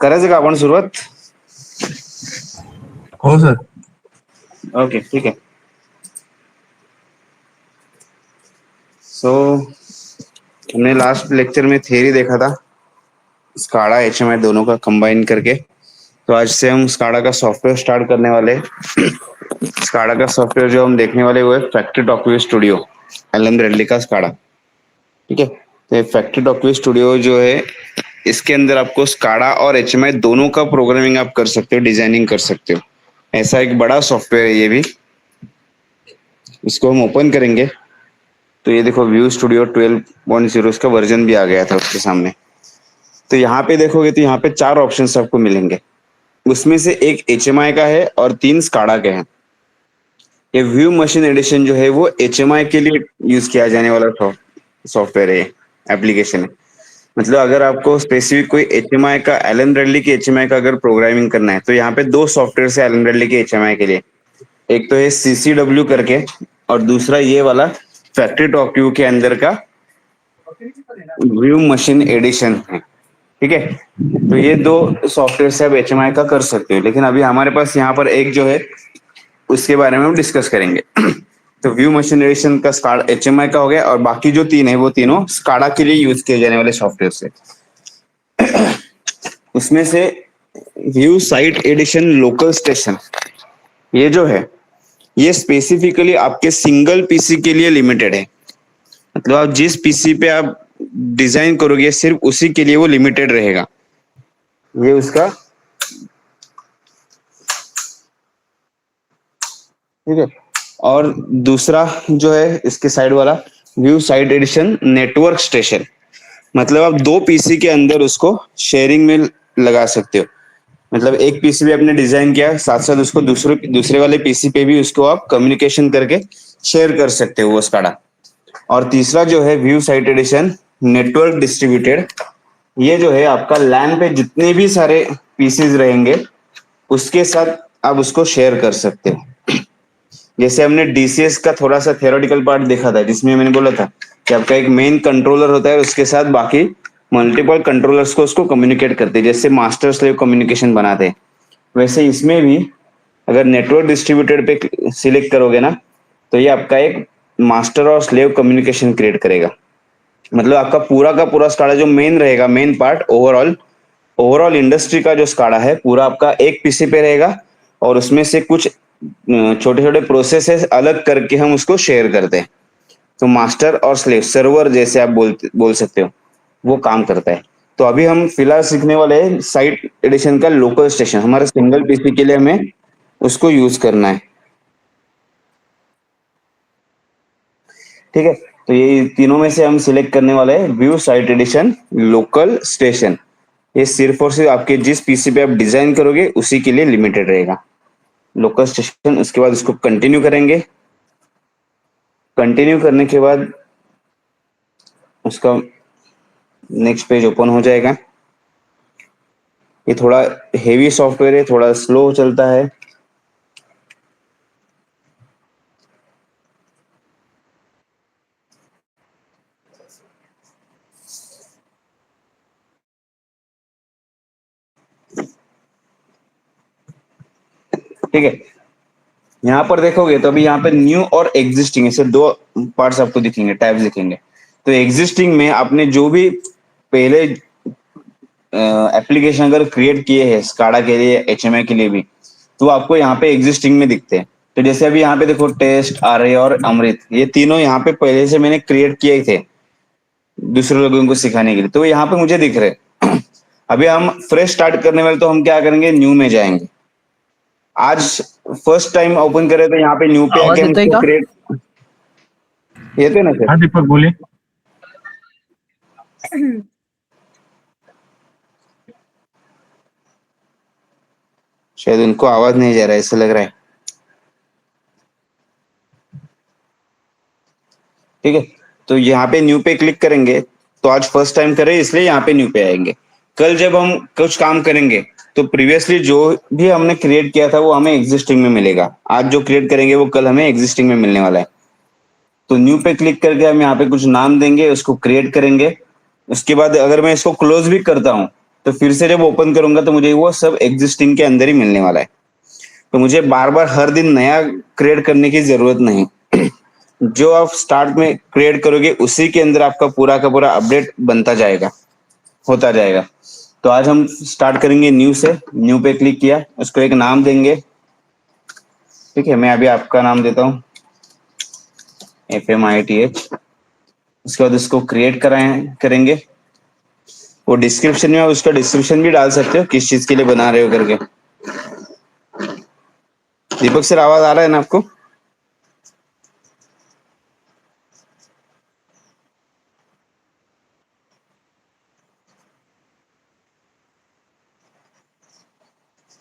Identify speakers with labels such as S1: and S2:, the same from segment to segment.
S1: करायचं का आपण सुरुवात?
S2: हो सर.
S1: ओके, ठीक है. सो हमने लास्ट लेक्चर में थियरी देखा था, स्काडा एचएमआई दोनों का कंबाइन करके. तो आज से हम स्काडा का सॉफ्टवेयर स्टार्ट करने वाले हैं. स्काडा का सॉफ्टवेयर जो हम देखने वाले वो है factory document studio, Allen Bradley का स्काडा. ठीक है. तो फैक्ट्री डॉक्यूमेंट स्टूडियो जो है, इसके अंदर आपको स्काडा और एचएमआई दोनों का प्रोग्रामिंग आप कर सकते हो, डिजाइनिंग कर सकते हो. ऐसा एक बड़ा सॉफ्टवेयर है ये भी. इसको हम ओपन करेंगे तो ये देखो व्यू स्टूडियो 12.0 इसका वर्जन भी आ गया था उसके सामने. तो यहाँ पे देखोगे तो यहाँ पे 4 ऑप्शंस आपको मिलेंगे. उसमें से एक एचएमआई का है और 3 स्काडा के हैं. ये व्यू मशीन एडिशन जो है वो एचएमआई के लिए यूज किया जाने वाला सॉफ्टवेयर है, एप्लीकेशन है. मतलब अगर आपको स्पेसिफिक कोई एचएमआई का, एलन रेडली के एचएमआई का अगर प्रोग्रामिंग करना है तो यहाँ पे 2 सॉफ्टवेयर है एलन रेडली के एचएमआई के लिए. एक तो है सीसीडब्ल्यू करके और दूसरा ये वाला फैक्ट्री डॉक्यू के अंदर का व्यू मशीन एडिशन है. ठीक है. तो ये 2 सॉफ्टवेयर से आप एचएमआई का कर सकते हो, लेकिन अभी हमारे पास यहाँ पर एक जो है उसके बारे में हम डिस्कस करेंगे. तो व्यू मशीन एडिशन का स्काडा एचएमआई का हो गया, और बाकी जो 3 है वो तीनों स्काडा के लिए यूज किए जाने वाले सॉफ्टवेयर से. उसमें से view site edition local station, ये जो है ये स्पेसिफिकली आपके सिंगल पीसी के लिए लिमिटेड है. मतलब आप जिस पीसी पे आप डिजाइन करोगे सिर्फ उसी के लिए वो लिमिटेड रहेगा. ये उसका, ठीक है. और दूसरा जो है इसके साइड वाला view site edition network station, मतलब आप 2 पीसी के अंदर उसको शेयरिंग में लगा सकते हो. मतलब एक पीसी भी आपने डिजाइन किया, साथ साथ उसको दूसरे वाले पीसी पे भी उसको आप कम्युनिकेशन करके शेयर कर सकते हो वो स्काडा. और तीसरा जो है view site edition network distributed, ये जो है आपका लैन पे जितने भी सारे पीसीज रहेंगे उसके साथ आप उसको शेयर कर सकते हो. जैसे हमने डीसीएस का थोड़ा सा थ्योरेटिकल पार्ट देखा था, जिसमें मैंने बोला था कि आपका एक मेन कंट्रोलर होता है, उसके साथ बाकी मल्टीपल कंट्रोलर्स को उसको कम्युनिकेट करते हैं, जैसे मास्टर स्लेव कम्युनिकेशन बनाते हैं. वैसे इसमें भी अगर नेटवर्क डिस्ट्रीब्यूटेड पे सिलेक्ट करोगे ना, तो ये आपका एक मास्टर और स्लेव कम्युनिकेशन क्रिएट करेगा. मतलब आपका पूरा का पूरा स्काडा जो मेन रहेगा, main part overall overall industry का जो स्काडा है पूरा आपका एक पीसी पे रहेगा, और उसमें से कुछ छोटे छोटे प्रोसेसेस अलग करके हम उसको शेयर करते हैं. तो मास्टर और स्लेव सर्वर जैसे आप बोल सकते हो, वो काम करता है. तो अभी हम फिलहाल सीखने वाले हैं साइट एडिशन का लोकल स्टेशन. हमारे सिंगल पीसी के लिए हमें उसको यूज करना है. ठीक है. तो ये तीनों में से हम सिलेक्ट करने वाले हैं view site edition local station. ये सिर्फ और सिर्फ आपके जिस पीसी पे आप डिजाइन करोगे उसी के लिए लिमिटेड रहेगा लोकल स्टेशन. उसके बाद इसको कंटिन्यू करेंगे. कंटिन्यू करने के बाद उसका नेक्स्ट पेज ओपन हो जाएगा. ये थोड़ा हेवी सॉफ्टवेयर है, थोड़ा स्लो चलता है. ठीक है. यहाँ पर देखोगे तो अभी यहाँ पे न्यू और एग्जिस्टिंग ऐसे 2 पार्ट्स आपको दिखेंगे, टैब्स दिखेंगे. तो एग्जिस्टिंग में आपने जो भी पहले एप्लीकेशन अगर क्रिएट किए हैं स्काडा के लिए, एचएमआई के लिए भी, तो आपको यहाँ पे एग्जिस्टिंग में दिखते हैं. तो जैसे अभी यहाँ पे देखो टेस्ट, आर्य और अमृत, ये तीनों यहाँ पे पहले से मैंने क्रिएट किए थे दूसरे लोगों को सिखाने के लिए, तो यहाँ पे मुझे दिख रहे. अभी हम फ्रेश स्टार्ट करने वाले, तो हम क्या करेंगे, न्यू में जाएंगे. आज फर्स्ट टाइम ओपन करे तो यहाँ पे न्यू पे आके हम इसको क्रिएट, ये तो ना सर.
S2: हाँ दीपक बोलिए.
S1: शायद उनको आवाज नहीं जा रहा है ऐसा लग रहा है. ठीक है. तो यहाँ पे न्यू पे क्लिक करेंगे. तो आज फर्स्ट टाइम करें इसलिए यहाँ पे न्यू पे आएंगे. कल जब हम कुछ काम करेंगे तो प्रीवियसली जो भी हमने क्रिएट किया था वो हमें एग्जिस्टिंग में मिलेगा. आज जो क्रिएट करेंगे वो कल हमें एग्जिस्टिंग में मिलने वाला है. तो न्यू पे क्लिक करके हम यहाँ पे कुछ नाम देंगे, उसको क्रिएट करेंगे. उसके बाद अगर मैं इसको क्लोज भी करता हूँ तो फिर से जब ओपन करूंगा तो मुझे वो सब एग्जिस्टिंग के अंदर ही मिलने वाला है। तो मुझे बार बार हर दिन नया क्रिएट करने की जरूरत नहीं। जो आप स्टार्ट में क्रिएट करोगे उसी के अंदर आपका पूरा का पूरा अपडेट बनता जाएगा, होता जाएगा। तो आज हम स्टार्ट करेंगे न्यू से। न्यू पे क्लिक किया, उसको एक नाम देंगे। ठीक है, मैं अभी आपका नाम देता हूँ FMITH। उसके बाद उसको क्रिएट करेंगे। वो डिस्क्रिप्शन में उसका डिस्क्रिप्शन भी डाल सकते हो किस चीज के लिए बना रहे हो करके। दीपक सर, आवाज आ रहा है ना आपको?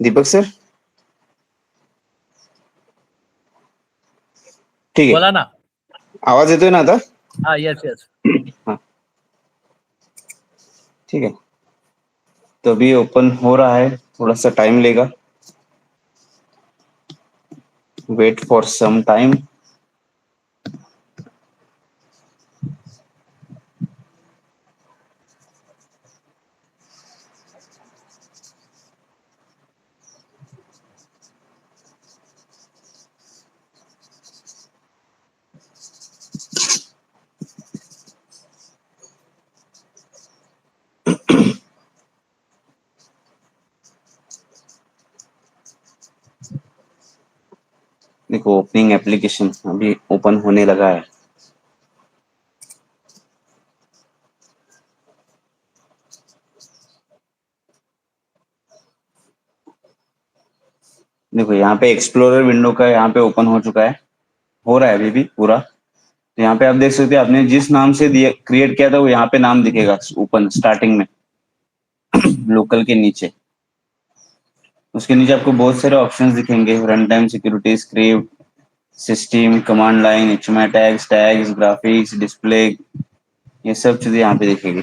S1: दीपक सर, ठीक है,
S2: बोला ना.
S1: आवाज येतोय ना आता?
S2: हा, येस येस.
S1: हाँ, ठीक है। तो अभी ओपन हो रहा है, थोड़ा सा टाइम लेगा। Wait for some time. देखो, ओपनिंग एप्लीकेशन अभी ओपन होने लगा है। देखो यहाँ पे एक्सप्लोरर विंडो का यहाँ पे ओपन हो चुका है, हो रहा है अभी भी पूरा। तो यहाँ पे आप देख सकते हैं आपने जिस नाम से दिया क्रिएट किया था वो यहाँ पे नाम दिखेगा ओपन स्टार्टिंग में लोकल के नीचे। उसके नीचे आपको बहुत सारे ऑप्शंस दिखेंगे, run time, security, script, system, command line, HTML tags, graphics, display, ये सब चीजें यहाँ पे दिखेगी।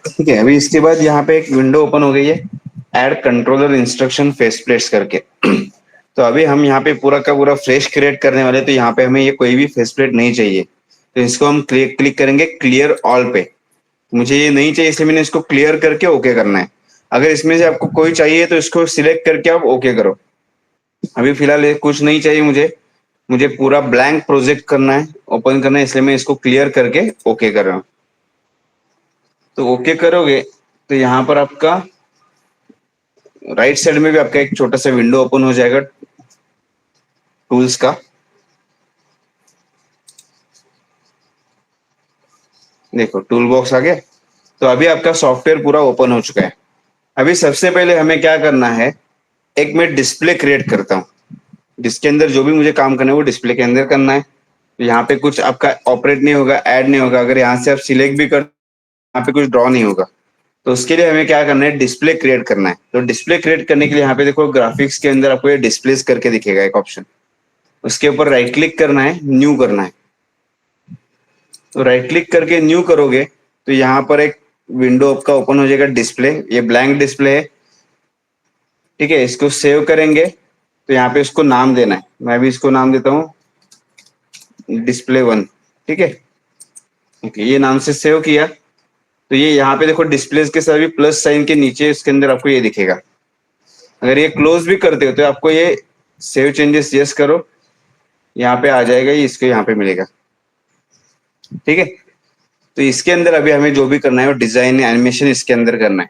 S1: ठीक है, अभी इसके बाद यहाँ पे एक विंडो ओपन हो गई है, add controller instruction face plates करके। तो अभी हम यहाँ पे पूरा का पूरा फ्रेश क्रिएट करने वाले, तो यहाँ पे हमें ये कोई भी फेस प्लेट नहीं चाहिए। तो इसको हम क्लिक करेंगे क्लियर ऑल पे। मुझे ये नहीं चाहिए इसलिए मैंने इसको क्लियर करके ओके करना है। अगर इसमें से आपको कोई चाहिए तो इसको सिलेक्ट करके आप ओके करो। अभी फिलहाल ये कुछ नहीं चाहिए मुझे, मुझे पूरा ब्लैंक प्रोजेक्ट करना है, ओपन करना है, इसलिए मैं इसको क्लियर करके ओके कर रहा हूँ। तो ओके करोगे तो यहाँ पर आपका राइट साइड में भी आपका एक छोटा सा विंडो ओपन हो जाएगा टूल्स का। देखो टूल बॉक्स आ गया। तो अभी आपका सॉफ्टवेयर पूरा ओपन हो चुका है। अभी सबसे पहले हमें क्या करना है, एक मैं डिस्प्ले क्रिएट करता हूँ जिसके अंदर जो भी मुझे काम करना है वो डिस्प्ले के अंदर करना है। तो यहाँ पे कुछ आपका ऑपरेट नहीं होगा, ऐड नहीं होगा। अगर यहाँ से आप सिलेक्ट भी कर, यहाँ पे कुछ ड्रॉ नहीं होगा। तो उसके लिए हमें क्या करना है, डिस्प्ले क्रिएट करना है। तो डिस्प्ले क्रिएट करने के लिए यहाँ पे देखो ग्राफिक्स के अंदर आपको ये डिस्प्लेस करके दिखेगा एक ऑप्शन, उसके ऊपर राइट क्लिक करना है, न्यू करना है। तो राइट क्लिक करके न्यू करोगे तो यहाँ पर एक विंडो आपका ओपन हो जाएगा, डिस्प्ले, ये ब्लैंक डिस्प्ले है। ठीक है, इसको सेव करेंगे तो यहाँ पे इसको नाम देना है, मैं भी इसको नाम देता हूँ डिस्प्ले 1। ठीक है, ओके, ये नाम से सेव किया। तो ये यहाँ पे देखो डिस्प्लेस के साथ भी प्लस साइन के नीचे इसके अंदर आपको ये दिखेगा। अगर ये क्लोज भी करते हो तो आपको ये सेव चेंजेस यस करो, यहाँ पे आ जाएगा, ये इसको यहाँ पे मिलेगा। ठीक है, तो इसके अंदर अभी हमें जो भी करना है वो डिजाइन एनिमेशन इसके अंदर करना है।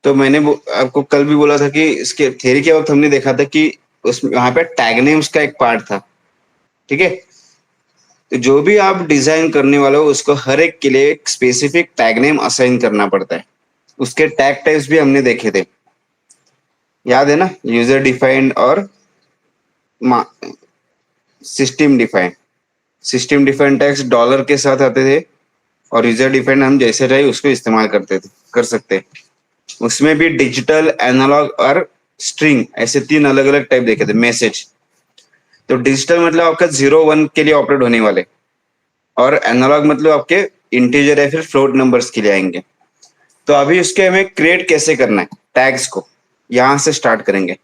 S1: तो मैंने आपको कल भी बोला था कि इसके थ्योरी के वक्त हमने देखा था कि उसमें वहां पे टैग नेम्स का एक पार्ट था। ठीक है, तो जो भी आप डिजाइन करने वाले हो उसको हर एक के लिए एक स्पेसिफिक टैग नेम असाइन करना पड़ता है। उसके टैग टाइप्स भी हमने देखे थे, याद है ना, यूजर डिफाइंड और system defined. System defined tags dollar के साथ आते थे और यूजर डिफाइंड हम जैसे चाहे उसको इस्तेमाल कर सकते। उसमें भी डिजिटल, एनालॉग और स्ट्रिंग ऐसे 3 अलग अलग टाइप देखे थे। मैसेज, तो डिजिटल मतलब आपका 0 1 के लिए ऑपरेट होने वाले, और एनालॉग मतलब आपके इंटीजर या फिर फ्लोट नंबर्स के लिए आएंगे। तो अभी इसके हमें क्रिएट कैसे करना है टैग्स को, यहां से स्टार्ट करेंगे।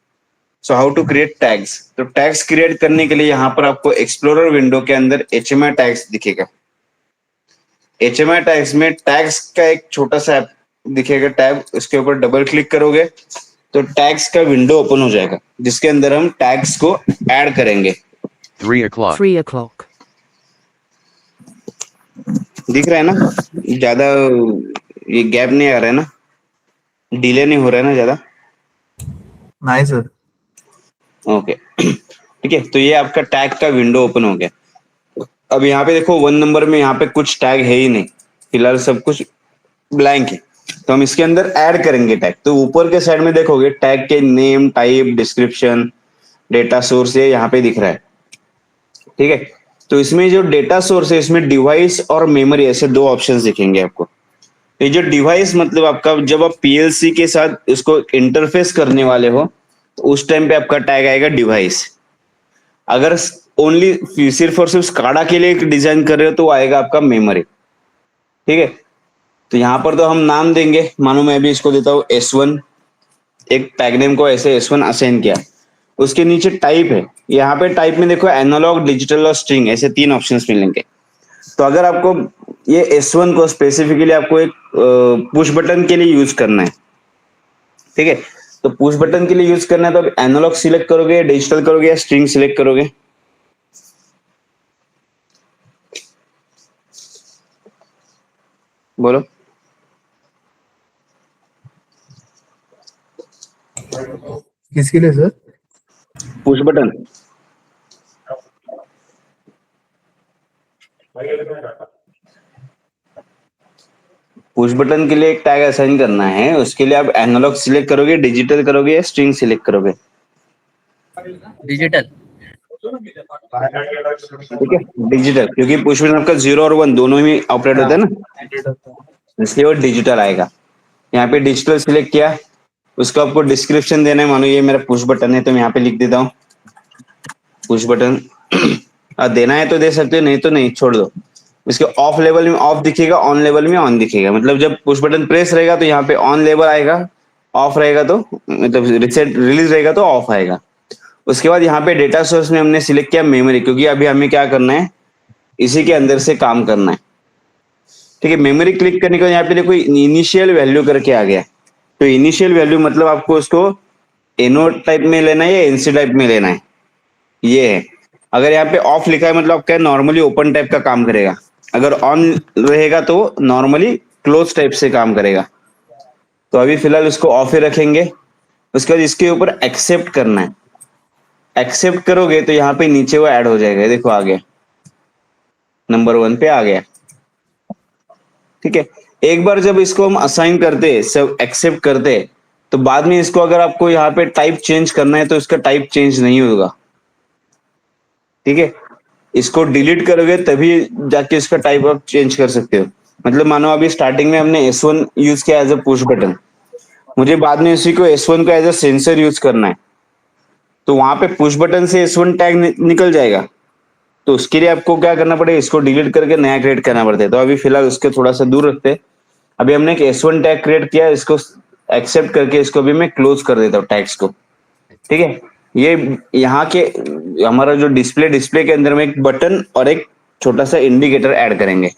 S1: So how to create tags. तो टैग्स क्रिएट करने के लिए यहाँ पर आपको एक्सप्लोरर विंडो के अंदर HMI टैग्स दिखेगा। HMI टैग्स में टैग्स का एक छोटा सा ऐप दिखेगा टैब, उसके ऊपर डबल क्लिक करोगे तो टैग्स का विंडो ओपन हो जाएगा जिसके अंदर हम टैग्स को ऐड करेंगे।
S2: 3 o'clock.
S3: 3 o'clock.
S1: दिख रहा है ना, ज्यादा ये गैप नहीं आ रहा है ना, डिले नहीं हो रहा है ना ज्यादा।
S4: नहीं सर।
S1: ओके ठीक है, तो ये आपका टैग का विंडो ओपन हो गया। अब यहाँ पे देखो 1 नंबर में यहाँ पे कुछ टैग है ही नहीं, फिलहाल सब कुछ ब्लैंक है। तो हम इसके अंदर ऐड करेंगे टैग। तो ऊपर के साइड में देखोगे टैग के name, type, description, data source ये यहाँ पे दिख रहा है। ठीक है, तो इसमें जो डेटा सोर्स है इसमें डिवाइस और मेमोरी ऐसे 2 ऑप्शंस दिखेंगे आपको। ये जो डिवाइस मतलब आपका जब आप PLC के साथ इसको इंटरफेस करने वाले हो तो उस टाइम पे आपका टैग आएगा डिवाइस। अगर ओनली सिर्फ और सिर्फ स्काडा के लिए डिजाइन कर रहे हो तो आएगा आपका मेमोरी। ठीक है, तो यहाँ पर तो हम नाम देंगे, मानो मैं भी इसको देता हूँ S1, एक टैग नेम को ऐसे S1 असाइन किया। उसके नीचे टाइप है, यहाँ पे टाइप में देखो एनालॉग, डिजिटल और स्ट्रिंग ऐसे 3 ऑप्शंस मिलेंगे। तो अगर आपको ये S1 को स्पेसिफिकली आपको एक पुश बटन के लिए यूज करना है। ठीक है, तो पुश बटन के लिए यूज करना है तो अब एनालॉग सिलेक्ट करोगे, डिजिटल करोगे या स्ट्रिंग सिलेक्ट करोगे। बोलो।
S4: किसके लिए sir?
S1: Push button, push button के लिए एक टैग असाइन करना है, उसके लिए आप एनालॉग सिलेक्ट करोगे, डिजिटल करोगे या स्ट्रिंग सिलेक्ट करोगे।
S3: Digital.
S1: ठीक है, डिजिटल, क्योंकि पुश बटन आपका 0 और 1 दोनों ही ऑपरेट होता है ना, इसलिए वो डिजिटल आएगा। यहाँ पे डिजिटल सिलेक्ट किया, उसको आपको डिस्क्रिप्शन देना है। मानो ये मेरा पुश बटन है तो मैं यहाँ पे लिख देता हूँ पुश बटन। देना है तो दे सकते हो, नहीं तो नहीं, छोड़ दो। इसके ऑफ लेवल में ऑफ दिखेगा, ऑन लेवल में ऑन दिखेगा। मतलब जब पुश बटन प्रेस रहेगा तो यहाँ पे ऑन लेवल आएगा, ऑफ रहेगा तो मतलब रिसेट रिलीज रहेगा तो ऑफ आएगा। उसके बाद यहाँ पे डेटा सोर्स में हमने सिलेक्ट किया मेमोरी, क्योंकि अभी हमें क्या करना है, इसी के अंदर से काम करना है। ठीक है, मेमोरी क्लिक करने के बाद यहाँ पे देखो इनिशियल वैल्यू करके आ गया। तो इनिशियल वैल्यू मतलब आपको उसको एनो टाइप में लेना है या एनसी टाइप में लेना है, ये है। अगर यहाँ पे ऑफ लिखा है मतलब क्या नॉर्मली ओपन टाइप का काम करेगा, अगर ऑन रहेगा तो नॉर्मली क्लोज टाइप से काम करेगा। तो अभी फिलहाल इसको ऑफ ही रखेंगे। उसके बाद इसके ऊपर एक्सेप्ट करना है। एक्सेप्ट करोगे तो यहाँ पे नीचे वो ऐड हो जाएगा, देखो आ गया, नंबर 1 पे आ गया। ठीक है, एक बार जब इसको हम असाइन करते, सब एक्सेप्ट करते, तो बाद में इसको अगर आपको यहाँ पे टाइप चेंज करना है तो इसका टाइप चेंज नहीं होगा। ठीक है, इसको डिलीट करोगे तभी जाके इसका टाइप आप चेंज कर सकते हो। मतलब मानो अभी स्टार्टिंग में हमने S1 यूज किया एज अ पुश बटन, मुझे बाद में इसी को S1 को एज अ सेंसर यूज करना है, तो वहां पे पुश बटन से S1 टैग निकल जाएगा। तो उसके लिए आपको क्या करना पड़ेगा, इसको डिलीट करके नया क्रिएट करना पड़ता है। तो अभी फिलहाल उसके थोड़ा सा दूर रखते हैं। अभी हमने एक S1 टैग क्रिएट किया, इसको एक्सेप्ट करके इसको भी मैं क्लोज कर देता हूँ टैग्स को। ठीक है, ये यहाँ के हमारा जो डिस्प्ले के अंदर में एक बटन और एक छोटा सा इंडिकेटर ऐड करेंगे।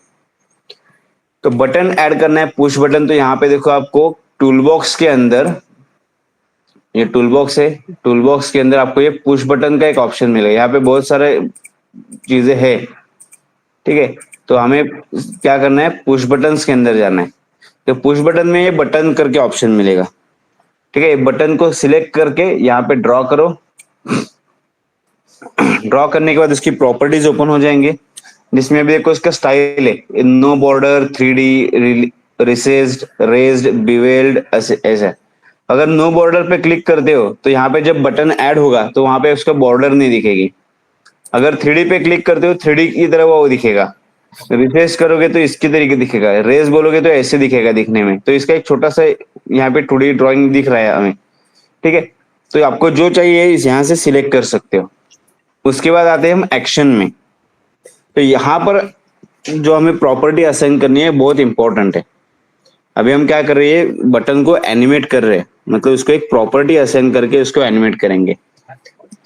S1: तो बटन ऐड करना है पुश बटन, तो यहाँ पे देखो आपको टूल बॉक्स के अंदर, ये टूल बॉक्स है, टूल बॉक्स के अंदर आपको ये पुश बटन का एक ऑप्शन मिलेगा। यहाँ पे बहुत सारे चीजें है। ठीक है, तो हमें क्या करना है, पुश बटन के अंदर जाना है। तो पुश बटन में ये बटन करके ऑप्शन मिलेगा। ठीक है, बटन को सिलेक्ट करके यहाँ पे ड्रॉ करो। ड्रॉ करने के बाद इसकी प्रॉपर्टीज ओपन हो जाएंगे, जिसमें अभी देखो इसका स्टाइल है no border, 3D, recessed, raised, bevelled, ऐसा। अगर नो बॉर्डर पे क्लिक करते हो तो यहाँ पे जब बटन ऐड होगा तो वहां पे उसका बॉर्डर नहीं दिखेगी। अगर 3D पे क्लिक करते हो 3D की तरह वो दिखेगा। रिफ्रेश करोगे तो इसकी तरीके दिखेगा, रेज बोलोगे तो ऐसे दिखेगा दिखने में। तो इसका एक छोटा सा यहाँ पे 2D ड्राइंग दिख रहा है हमें। ठीक है, तो आपको जो चाहिए इस यहाँ से सिलेक्ट कर सकते हो। उसके बाद आते हैं हम एक्शन में। तो यहाँ पर जो हमें प्रॉपर्टी असाइन करनी है बहुत इंपॉर्टेंट है। अभी हम क्या कर रहे हैं, बटन को एनिमेट कर रहे हैं, मतलब उसको एक प्रॉपर्टी असाइन करके उसको एनिमेट करेंगे।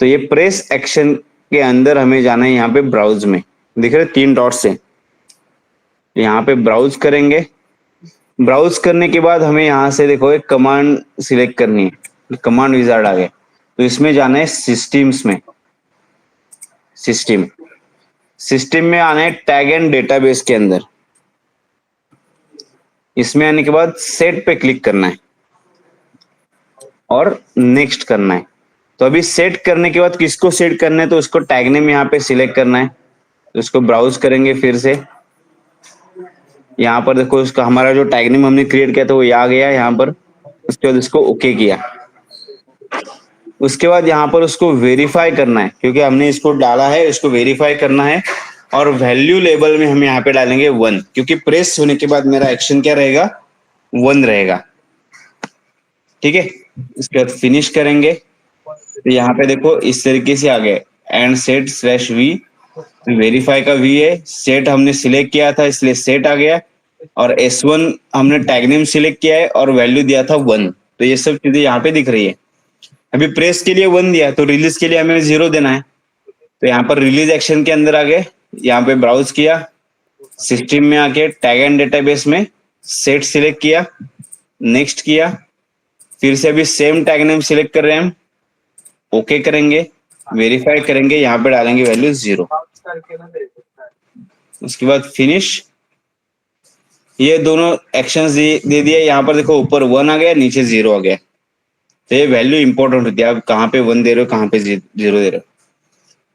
S1: तो ये प्रेस एक्शन के अंदर हमें जाना है, यहाँ पे ब्राउज में दिख रहे 3 डॉट्स है, यहाँ पे ब्राउज करेंगे। ब्राउज करने के बाद हमें यहाँ से देखो एक कमांड सिलेक्ट करनी है, कमांड विजार्ड आ गया। तो इसमें जाना है सिस्टम्स में, सिस्टम में आना है टैग एंड डेटाबेस के अंदर। इसमें आने के बाद सेट पे क्लिक करना है और नेक्स्ट करना है। तो अभी सेट करने के बाद किसको सेट करना है, तो उसको टैग नेम यहाँ पे सिलेक्ट करना है। तो उसको ब्राउज करेंगे फिर से, यहाँ पर देखो उसका हमारा जो टैग नेम हमने क्रिएट किया था वो आ गया यहाँ पर। उसके बाद इसको ओके किया। उसके बाद यहाँ पर उसको वेरीफाई करना है, क्योंकि हमने इसको डाला है, इसको वेरीफाई करना है। और वैल्यू लेबल में हम यहाँ पे डालेंगे 1, क्योंकि प्रेस होने के बाद मेरा एक्शन क्या रहेगा, 1 रहेगा। ठीक है, इसके बाद फिनिश करेंगे। तो यहाँ पे देखो इस तरीके से आ गए, and set slash V, verify का वी है, सेट हमने सिलेक्ट किया था इसलिए सेट आ गया, और S1 हमने टैग नेम सिलेक्ट किया है और वैल्यू दिया था 1। तो ये सब चीजें यहाँ पे दिख रही है। अभी प्रेस के लिए 1 दिया, तो रिलीज के लिए हमें 0 देना है। तो यहाँ पर रिलीज एक्शन के अंदर आ गए, यहाँ पे ब्राउज किया, सिस्टम में आके टैग एंड डेटाबेस में सेट सिलेक्ट किया, नेक्स्ट किया, फिर से अभी सेम टैग नेम सिलेक्ट कर रहे हैं हम, ओके करेंगे, वेरीफाई करेंगे, यहाँ पे डालेंगे वैल्यू 0। उसके बाद फिनिश। ये दोनों एक्शंस दे दिए। यहाँ पर देखो ऊपर 1 आ गया, नीचे 0 आ गया। तो ये वैल्यू इंपॉर्टेंट होती है, आप कहाँ पे 1 दे रहे हो, कहाँ पे 0 दे रहे हो।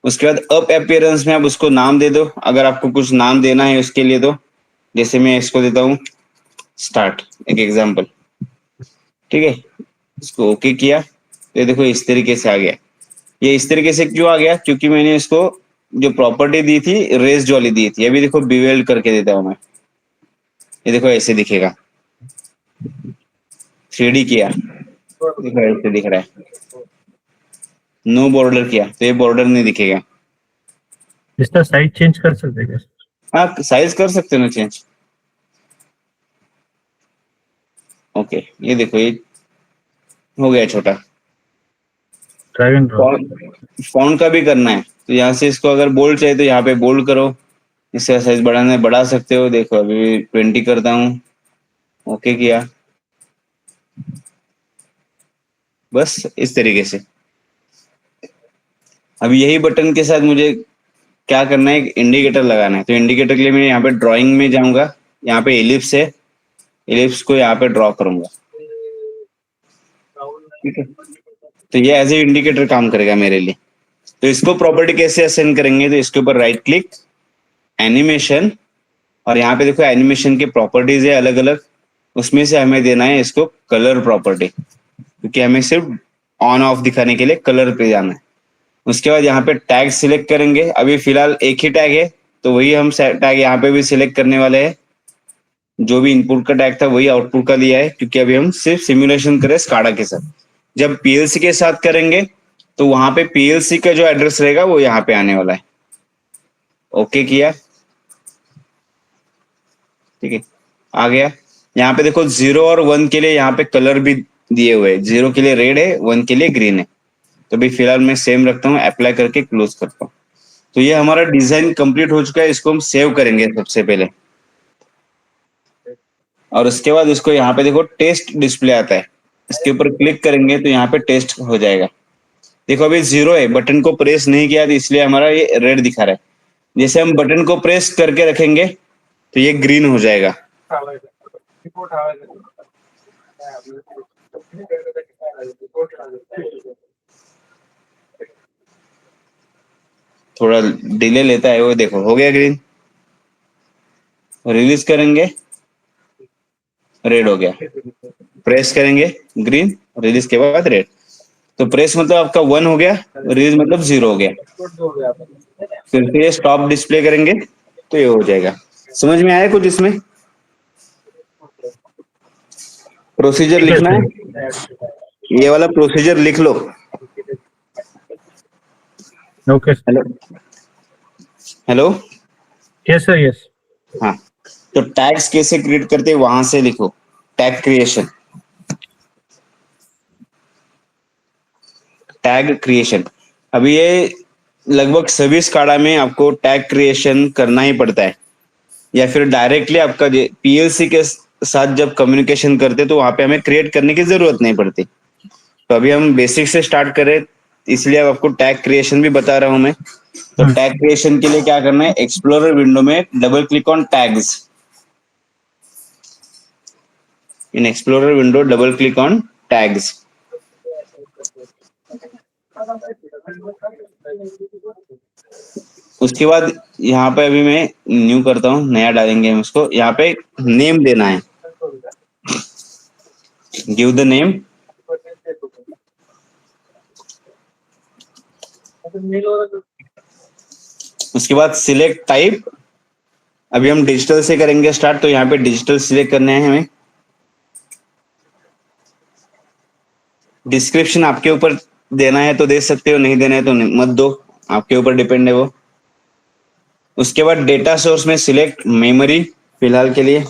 S1: उसके बाद अप अपीयरेंस में आप उसको नाम दे दो, अगर आपको कुछ नाम देना है उसके लिए। तो जैसे मैं इसको देता हूँ स्टार्ट, एक एग्जांपल। ठीक है, इसको ओके किया, तो ये देखो इस तरीके से आ गया। ये इस तरीके से क्यों आ गया, क्योंकि मैंने इसको जो प्रॉपर्टी दी थी रेस्ड वाली दी थी। अभी देखो बिवेल्ड करके देता हूं मैं, ये देखो ऐसे दिखेगा। 3D किया, देखो ऐसे दिख रहा है। नो बॉर्डर किया तो ये बॉर्डर नहीं दिखेगा।
S2: इसका साइज चेंज कर सकते हैं क्या?
S1: हाँ, साइज कर सकते हो ना चेंज। ओके, ये देखो ये हो गया छोटा।
S2: Drag and drop.
S1: फॉन्ट का भी करना है, तो यहाँ से इसको अगर बोल्ड चाहिए तो यहाँ पे बोल्ड करो, इसका साइज बढ़ाना है बढ़ा सकते हो। देखो अभी 20 करता हूँ, ओके किया, बस इस तरीके से। अब यही बटन के साथ मुझे क्या करना है, एक इंडिकेटर लगाना है। तो इंडिकेटर के लिए मैं यहाँ पे ड्राइंग में जाऊंगा, यहाँ पे एलिप्स है, एलिप्स को यहाँ पे ड्रॉ करूंगा। ठीक है, तो ये एज ए इंडिकेटर काम करेगा मेरे लिए। तो इसको प्रॉपर्टी कैसे असाइन करेंगे, तो इसके ऊपर राइट क्लिक, एनिमेशन, और यहाँ पे देखो एनिमेशन की प्रॉपर्टीज है अलग अलग, उसमें से हमें देना है इसको कलर प्रॉपर्टी, क्योंकि हमें सिर्फ ऑन ऑफ दिखाने के लिए कलर पे जाना है। उसके बाद यहाँ पे टैग सिलेक्ट करेंगे। अभी फिलहाल एक ही टैग है, तो वही हम टैग यहाँ पे भी सिलेक्ट करने वाले हैं। जो भी इनपुट का टैग था वही आउटपुट का लिया है, क्योंकि अभी हम सिर्फ सिमुलेशन करें स्काडा के साथ। जब पीएलसी के साथ करेंगे तो वहां पे पीएलसी का जो एड्रेस रहेगा वो यहाँ पे आने वाला है। ओके किया, ठीक है, आ गया। यहाँ पे देखो 0 और 1 के लिए यहाँ पे कलर भी दिए हुए हैं, 0 के लिए रेड है, 1 के लिए ग्रीन है। तो अभी फिलहाल मैं सेम रखता हूँ, अप्लाई करके क्लोज करता हूँ। तो ये हमारा डिजाइन कंप्लीट हो चुका है, इसको हम सेव करेंगे सबसे पहले। और उसके बाद इसको यहाँ पे देखो टेस्ट डिस्प्ले आता है, इसके ऊपर क्लिक करेंगे तो यहाँ पे टेस्ट हो जाएगा। देखो अभी 0 है, बटन को प्रेस नहीं किया तो इसलिए हमारा ये रेड दिखा रहा है। जैसे हम बटन को प्रेस करके रखेंगे तो ये ग्रीन हो जाएगा। थोड़ा डिले लेता है वो, देखो हो गया ग्रीन। रिलीज करेंगे, रेड हो गया। प्रेस करेंगे ग्रीन, रिलीज के बाद रेड। तो प्रेस मतलब आपका 1 हो गया, रिलीज मतलब 0 हो गया। फिर से ये स्टॉप डिस्प्ले करेंगे तो ये हो जाएगा। समझ में आया कुछ इसमें? प्रोसीजर
S2: ठीक है
S1: लिखना है,
S2: सर।
S1: ये वाला प्रोसीजर लिख लो।
S2: Okay sir.
S1: Hello, hello,
S2: yes sir, yes.
S1: हाँ। तो टैग्स कैसे क्रिएट करते हैं वहां से लिखो, टैग क्रिएशन, टैग क्रिएशन। अभी ये लगभग सभी स्काडा में आपको टैग क्रिएशन करना ही पड़ता है, या फिर डायरेक्टली आपका पीएलसी के साथ जब कम्युनिकेशन करते तो वहां पे हमें क्रिएट करने की जरूरत नहीं पड़ती। तो अभी हम बेसिक से स्टार्ट करें, इसलिए अब आपको टैग क्रिएशन भी बता रहा हूं मैं। तो टैग क्रिएशन के लिए क्या करना है, एक्सप्लोरर विंडो में double click on tags. In explorer window double click on tags. उसके बाद यहाँ पे अभी मैं न्यू करता हूँ, नया डालेंगे हम इसको। यहाँ पे नेम देना है, गिव द नेम। उसके बाद सिलेक्ट टाइप। अभी हम डिजिटल से करेंगे स्टार्ट, तो यहाँ पे डिजिटल सिलेक्ट करने हैं हमें। डिस्क्रिप्शन आपके ऊपर देना है तो दे सकते हो, नहीं देना है तो मत दो, आपके ऊपर डिपेंड है वो। उसके बाद डेटा सोर्स में सिलेक्ट मेमोरी फिलहाल के लिए।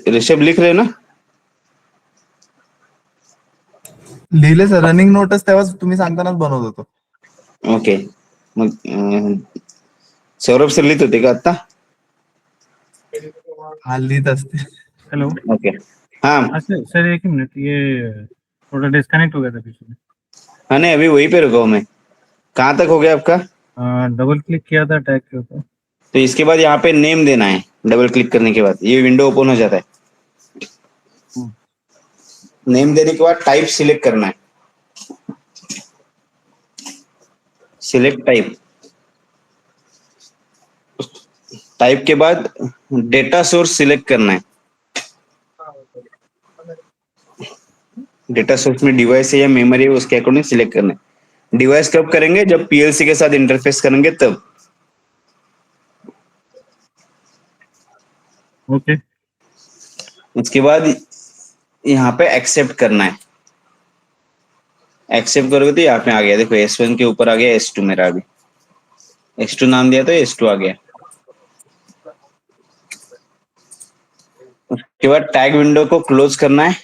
S1: ऋषभ लिख रहे हो ना?
S4: लिहिले सर, रनिंग नोटच तेव्हाच तुम्ही सांगतानाच बनवत होतो.
S1: ओके, मग सौरभ सर लिहित होते का आता?
S4: हा लिहित असते.
S2: हेलो।
S1: ओके, हाँ
S2: हाँ सर, सर एक मिनट, ये थोड़ा डिस्कनेक्ट हो गया था बीच में।
S1: हाँ, नहीं अभी वहीं पे रुका हूँ मैं। कहाँ तक हो गया आपका?
S2: डबल क्लिक किया था टैग के ऊपर।
S1: तो इसके बाद यहाँ पे नेम देना है, डबल क्लिक करने के बाद ये विंडो ओपन हो जाता है। नेम देने के बाद टाइप सिलेक्ट करना है, सिलेक्ट टाइप। टाइप के बाद डेटा सोर्स सिलेक्ट करना है। डेटा सोर्स में डिवाइस है या मेमोरी है उसके अकॉर्डिंग सिलेक्ट करना है। डिवाइस कब करेंगे, जब पीएलसी के साथ इंटरफेस करेंगे तब।
S2: ओके।
S1: उसके बाद यहाँ पे एक्सेप्ट करना है। एक्सेप्ट करोगे तो यहाँ पे आ गया, देखो S1 के ऊपर आ गया S2 मेरा। अभी S2 नाम दिया तो S2 आ गया। उसके बाद टैग विंडो को क्लोज करना है।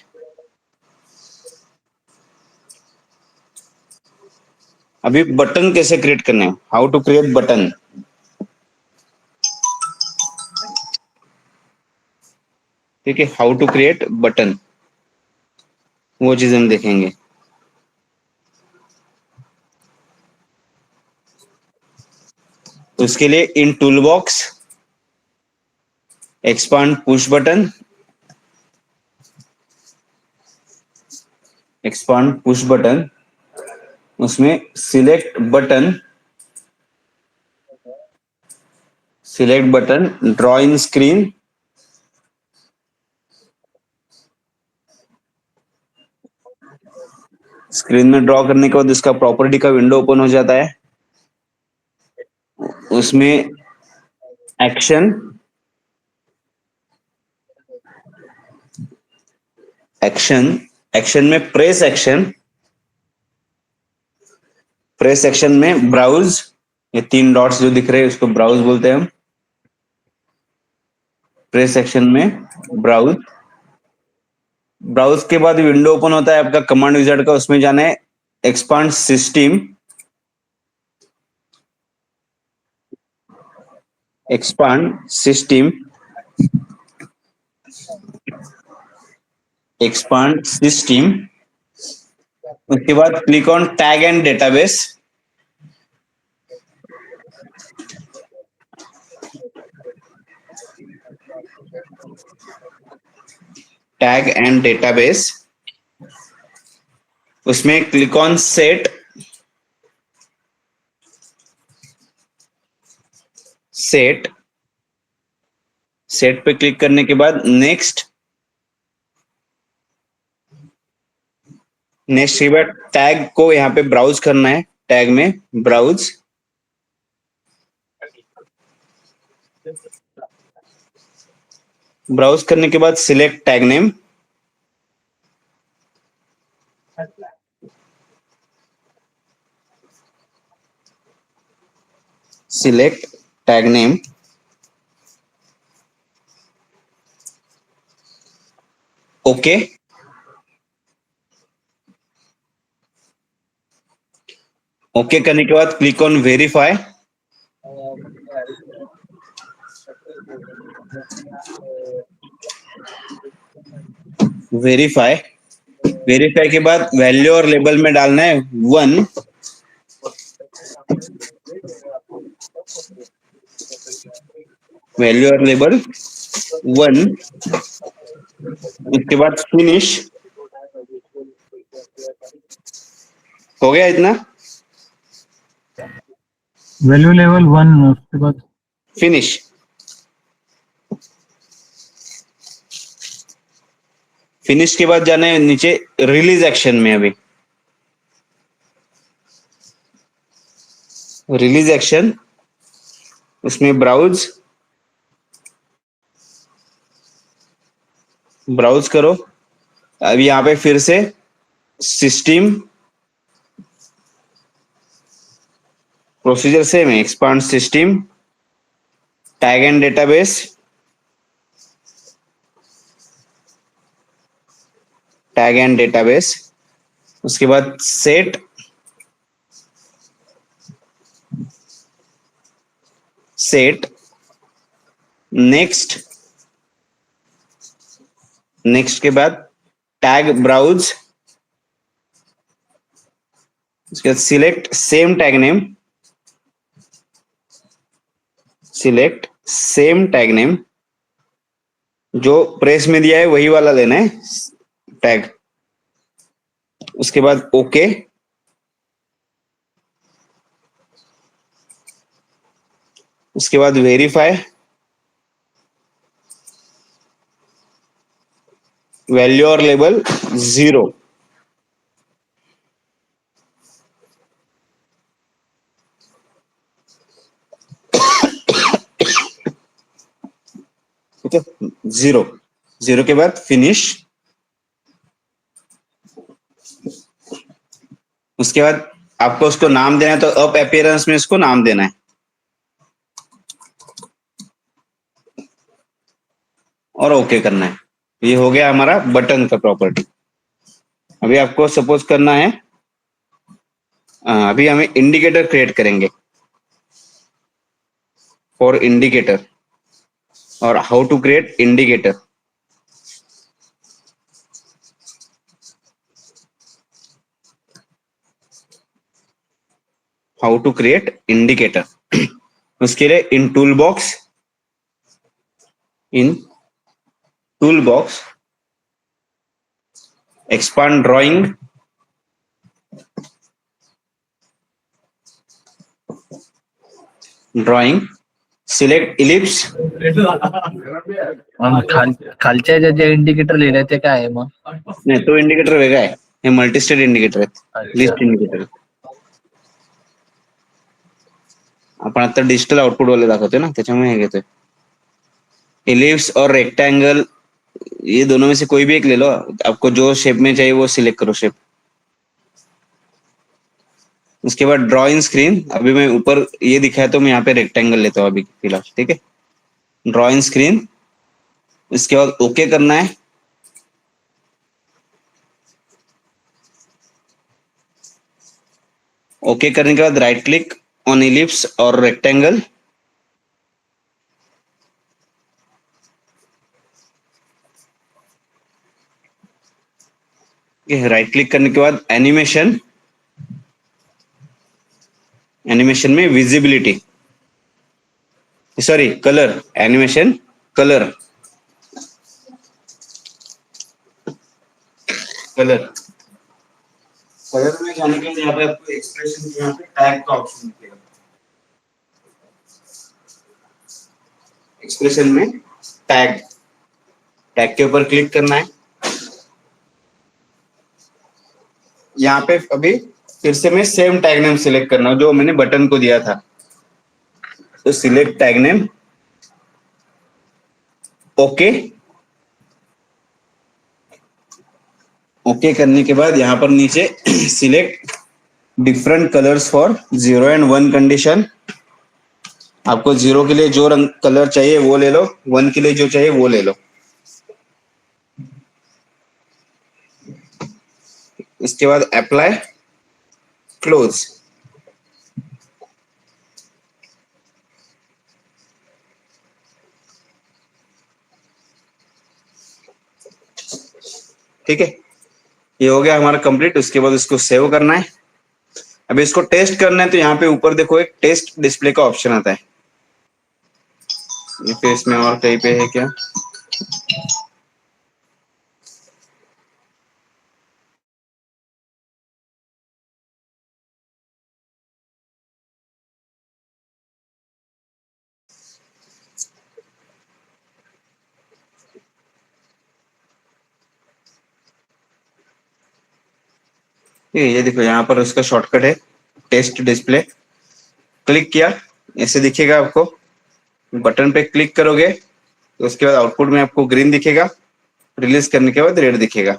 S1: अभी बटन कैसे क्रिएट करना है, हाउ टू क्रिएट बटन। ठीक है, हाउ टू क्रिएट बटन, वो चीज हम देखेंगे। तो उसके लिए in tool box expand push button, expand push button, उसमें select button, select button, draw in screen. Screen में ड्रॉ करने के बाद इसका प्रॉपर्टी का विंडो ओपन हो जाता है। उसमें एक्शन एक्शन एक्शन में प्रेस एक्शन में ब्राउज, ये 3 डॉट्स जो दिख रहे हैं उसको ब्राउज बोलते हैं हम। प्रेस एक्शन में ब्राउज, ब्राउज के बाद विंडो ओपन होता है आपका कमांड विजार्ड का, उसमें जाना है एक्सपांड सिस्टम, एक्सपांड सिस्टम। उसके बाद click on tag and database, tag and database. उसमें क्लिक ऑन सेट पे क्लिक करने के बाद नेक्स्ट के बाद टैग को यहाँ पे ब्राउज करना है, टैग में ब्राउज, ब्राउज करने के बाद select tag name, select tag name, okay. Okay करने के बाद क्लिक ऑन वेरीफाई, वेरीफाई के बाद वैल्यू और लेबल में डालना है 1, वैल्यू और लेबल 1। उसके बाद फिनिश, हो गया इतना,
S2: वैल्यू लेवल 1, उसके बाद
S1: फिनिश। फिनिश के बाद जाना है नीचे रिलीज एक्शन में, अभी रिलीज एक्शन, उसमें ब्राउज करो। अब यहाँ पे फिर से सिस्टम, प्रोसीजर सेम है, expand system, tag and database, उसके बाद सेट नेक्स्ट के बाद टैग ब्राउज, उसके बाद सिलेक्ट सेम टैग नेम, जो प्रेस में दिया है वही वाला लेना है टैग। उसके बाद ओके, उसके बाद वेरीफाई, वैल्यू और लेबल 0, ठीक है, 0 के बाद फिनिश। उसके बाद आपको उसको नाम देना है, तो अप अपीयरेंस में इसको नाम देना है और ओके करना है। ये हो गया हमारा बटन का प्रॉपर्टी। अभी आपको सपोज करना है, अभी हमें इंडिकेटर क्रिएट करेंगे, फॉर इंडिकेटर, और how to create indicator. How to create indicator, उसके लिए in tool box expand drawing, select ellipse,
S3: खालच्या जे इंडिकेटर लिहिले ते काय आहे मग?
S1: नाही तो इंडिकेटर वेगळा आहे, हे मल्टीस्टेट इंडिकेटर आहे, लिस्ट इंडिकेटर। आपण आता डिजिटल आउटपुट वाले दाखवतोय ना, त्याच्यामुळे हे घेतोय. इलिप्स और रेक्टेंगल, ये दोनों में से कोई भी एक ले लो, आपको जो शेप में चाहिए वो सिलेक्ट करो शेप. उसके बाद ड्रॉ इन स्क्रीन, अभी मैं ऊपर ये दिखाया तो मैं यहाँ पे रेक्टेंगल लेता हूँ अभी फिलहाल. ठीक है, ड्रॉ इन स्क्रीन. इसके बाद ओके करना है. ओके करने के बाद राइट क्लिक ऑन इलिप्स और रेक्टेंगल. राइट क्लिक करने के बाद एनिमेशन, एनिमेशन में visibility, sorry colour, animation colour, colour colour में जाने के लिए यहाँ पे आपको एक्सप्रेशन के यहाँ पे टैग का ऑप्शन मिलेगा. एक्सप्रेशन में टैग, टैग के ऊपर क्लिक करना है. यहाँ पे अभी फिर से मैं सेम टैग नेम सिलेक्ट करना जो मैंने बटन को दिया था. तो select tag name, okay. Okay करने के बाद यहाँ पर नीचे select different colours for 0 and 1 condition. आपको 0 के लिए जो रंग कलर चाहिए वो ले लो, 1 के लिए जो चाहिए वो ले लो. इसके बाद अप्लाई, क्लोज. ठीक है, ये हो गया हमारा कंप्लीट. उसके बाद इसको सेव करना है. अभी इसको टेस्ट करना है तो यहाँ पे ऊपर देखो एक टेस्ट डिस्प्ले का ऑप्शन आता है. ये फिर इसमें और कहीं पे है क्या? ये देखो यहाँ पर उसका शॉर्टकट है टेस्ट डिस्प्ले. क्लिक किया, ऐसे दिखेगा आपको. बटन पे क्लिक करोगे तो उसके बाद आउटपुट में आपको ग्रीन दिखेगा. रिलीज करने के बाद रेड दिखेगा.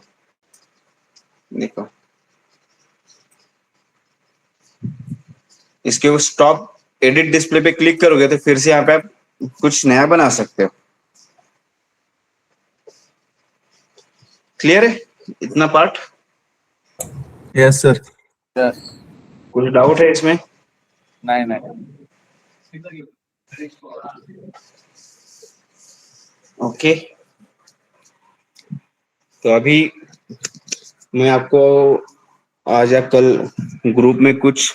S1: देखो, इसके ऊपर स्टॉप एडिट डिस्प्ले पे क्लिक करोगे तो फिर से यहाँ पे आप कुछ नया बना सकते हो. क्लियर है इतना पार्ट?
S4: Yes sir.
S1: कुछ डाउट है इसमें?
S3: नाही नाही.
S1: ओके, तो अभी मैं आपको आज या कल ग्रुप में कुछ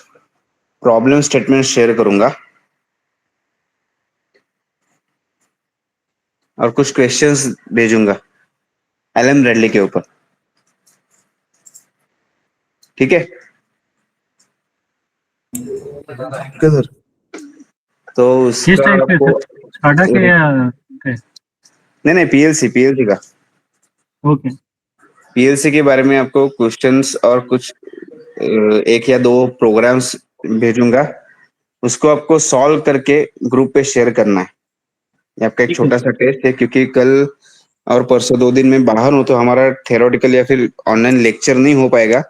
S1: प्रॉब्लम स्टेटमेंट शेयर करूंगा और कुछ क्वेश्चंस भेजूंगा एलन ब्रैडली के ऊपर. ठीक है,
S4: ओके सर.
S1: तो
S2: किस
S1: उसका
S2: टाइप के
S1: आपको
S2: स्काडा के या
S1: नहीं पीएलसी का
S2: ओके.
S1: पीएलसी के बारे में आपको क्वेश्चंस और कुछ एक या दो प्रोग्राम्स भेजूंगा. उसको आपको सॉल्व करके ग्रुप पे शेयर करना है. ये आपका एक
S2: ठीक है.
S1: छोटा सा टेस्ट है क्योंकि कल और परसों 2 दिन में बाहर हूं तो हमारा थ्योरेटिकल या फिर ऑनलाइन लेक्चर नहीं हो पाएगा.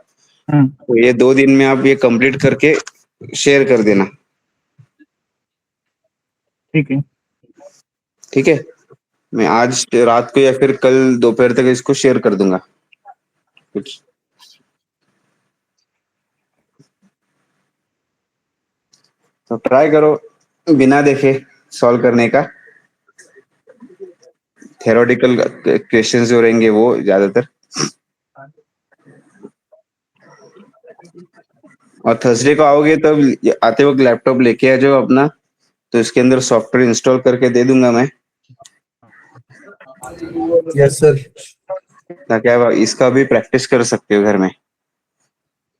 S1: तो ये 2 दिन में आप ये कंप्लीट करके शेयर कर देना.
S2: ठीक है.
S1: ठीक है, मैं आज रात को या फिर कल दोपहर तक इसको शेयर कर दूंगा कुछ. तो ट्राई करो बिना देखे सॉल्व करने का. थ्योरेटिकल क्वेश्चंस जो रहेंगे वो ज्यादातर. और थर्सडे को आओगे तब आते वक्त लैपटॉप लेके आ जाओ अपना, तो इसके अंदर सॉफ्टवेयर इंस्टॉल करके दे दूंगा मैं,
S4: यस सर.
S1: ताकि आप इसका भी प्रैक्टिस कर सकते हो घर में.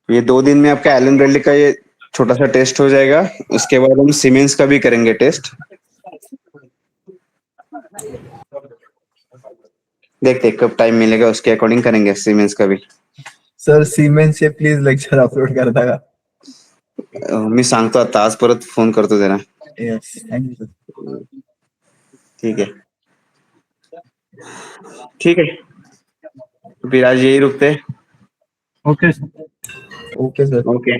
S1: ये 2 दिन में आपका एलन ब्रैडली का ये छोटा सा टेस्ट हो जाएगा. उसके बाद हम सीमेंस का भी करेंगे टेस्ट. देखते कब टाइम मिलेगा उसके अकॉर्डिंग करेंगे सीमेंस का भी.
S4: सर सीमेंस से प्लीज लेक्चर अपलोड करता का.
S1: मी सांगतो आता, आज परत फोन करतो त्याला.
S4: Yes thank you sir.
S1: ठीक है, ठीक है, तो फिर आज यही रुकते हैं.
S2: Okay sir.
S4: Okay sir.
S1: Okay.